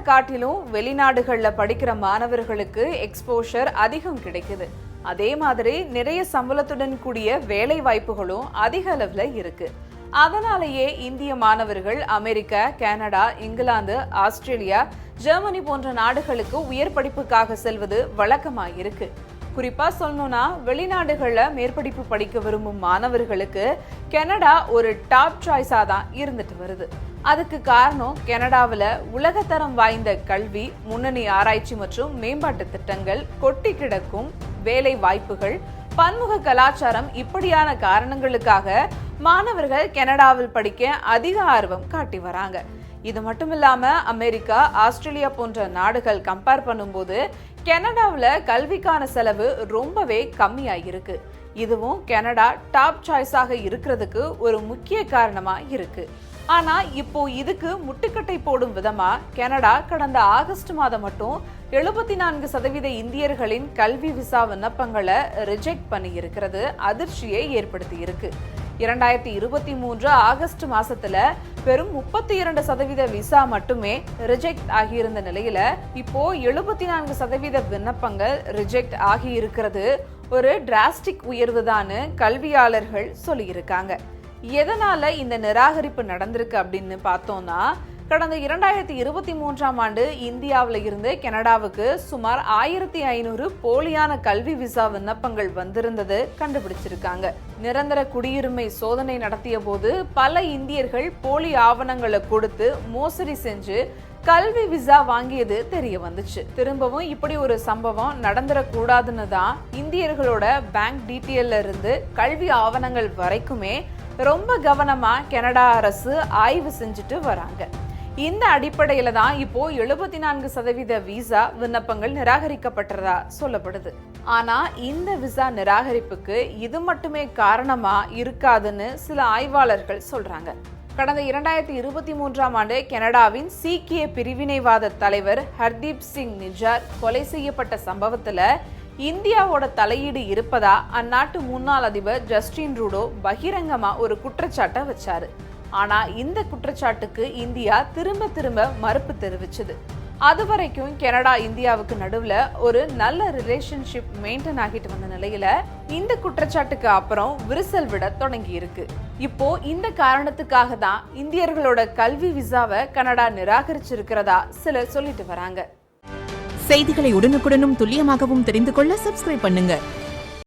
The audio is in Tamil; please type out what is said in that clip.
காட்டிலும் வெளிநாடுகள்ல படிக்கிற மாணவர்களுக்கு எக்ஸ்போஷர் அதிகம் கிடைக்குது. அதே மாதிரி நிறைய சம்பளத்துடன் கூடிய வேலை வாய்ப்புகளும் அதிக அளவுல இருக்கு. அதனாலேயே இந்திய மாணவர்கள் America, Canada, England, Australia, Germany போன்ற நாடுகளுக்கு உயர் படிப்புக்காக செல்வது வழக்கமாயிருக்கு. குறிப்பா சொல்லணும்னா வெளிநாடுகள்ல மேற்படிப்பு படிக்க விரும்பும் மாணவர்களுக்கு கனடா ஒரு டாப் சாய்ஸா தான் இருந்துட்டு வருது. அதுக்கு காரணம் கனடாவில் உலகத்தரம் வாய்ந்த கல்வி, முன்னணி ஆராய்ச்சி மற்றும் மேம்பாட்டு திட்டங்கள், கொட்டி கிடக்கும் வேலை வாய்ப்புகள், பன்முக கலாச்சாரம் இப்படியான காரணங்களுக்காக மாணவர்கள் கனடாவில் படிக்க அதிக ஆர்வம் காட்டி வராங்க. இது மட்டும் இல்லாம அமெரிக்கா, ஆஸ்திரேலியா போன்ற நாடுகள் கம்பேர் பண்ணும்போது கனடாவில் கல்விக்கான செலவு ரொம்பவே கம்மியாயிருக்கு. இதுவும் கனடா டாப் சாய்ஸாக இருக்கிறதுக்கு ஒரு முக்கிய காரணமா இருக்கு. ஆனா இப்போ இதுக்கு முட்டுக்கட்டை போடும் விதமா கனடா கடந்த ஆகஸ்ட் மாதம் மட்டும் 74% இந்தியர்களின் கல்வி விசா விண்ணப்பங்களை ரிஜெக்ட் பண்ணி இருக்கிறது அதிர்ச்சியை ஏற்படுத்தி இருக்கு. 2023 ஆகஸ்ட் மாசத்துல வெறும் 32% விசா மட்டுமே ரிஜெக்ட் ஆகியிருந்த நிலையில இப்போ 74% விண்ணப்பங்கள் ரிஜெக்ட் ஆகி இருக்கிறது ஒரு டிராஸ்டிக் உயர்வுதான்னு கல்வியாளர்கள் சொல்லியிருக்காங்க. எதனால இந்த நிராகரிப்பு நடந்திருக்கு அப்படின்னு பார்த்தோம்னா, கடந்த 2023ஆம் ஆண்டு இந்தியாவில இருந்து கனடாவுக்கு சுமார் 1500 போலியான கல்வி விசா விண்ணப்பங்கள் வந்திருந்தது கண்டுபிடிச்சிருக்காங்க. நிரந்தர குடியுரிமை சோதனை நடத்திய போது பல இந்தியர்கள் போலி ஆவணங்களை கொடுத்து மோசடி செஞ்சு கல்வி விசா வாங்கியது தெரிய வந்துச்சு. திரும்பவும் இப்படி ஒரு சம்பவம் நடந்துடக்கூடாதுன்னு தான் இந்தியர்களோட பேங்க் டீட்டெயில்ல இருந்து கல்வி ஆவணங்கள் வரைக்குமே ரொம்ப கவனமா கனடா அரசு ஆய்வு செஞ்சுட்டு வராங்க. இந்த அடிப்படையில தான் இப்போ 74% விசா விண்ணப்பங்கள் நிராகரிக்கப்பட்டதா சொல்லப்படுது. ஆனா இந்த விசா நிராகரிப்புக்கு இது மட்டுமே காரணமா இருக்காதுன்னு சில ஆய்வாளர்கள் சொல்றாங்க. கடந்த 2023ஆம் ஆண்டு கனடாவின் சீக்கிய பிரிவினைவாத தலைவர் ஹர்தீப் சிங் நிஜார் கொலை செய்யப்பட்ட சம்பவத்துல இந்தியாவோட தலையீடு இருப்பதா அந்நாட்டு முன்னாள் அதிபர் ஜஸ்டின் ட்ரூடோ பகிரங்கமா ஒரு குற்றச்சாட்டை வச்சாரு. ஆனா இந்த குற்றச்சாட்டுக்கு இந்தியா திரும்ப மறுப்பு தெரிவிச்சது. அது வரைக்கும் கனடா இந்தியாவுக்கு நடுவுல ஒரு நல்ல ரிலேஷன்ஷிப் மெயின்டைன் ஆகிட்டு வந்த நிலையில இந்த குற்றச்சாட்டுக்கு அப்புறம் விரிசல் விட தொடங்கி இருக்கு. இப்போ இந்த காரணத்துக்காக தான் இந்தியர்களோட கல்வி விசாவை கனடா நிராகரிச்சிருக்கிறதா சிலர் சொல்லிட்டு வராங்க. செய்திகளை உடனுக்குடனும் துல்லியமாகவும் தெரிந்து கொள்ள சப்ஸ்கிரைப் பண்ணுங்க.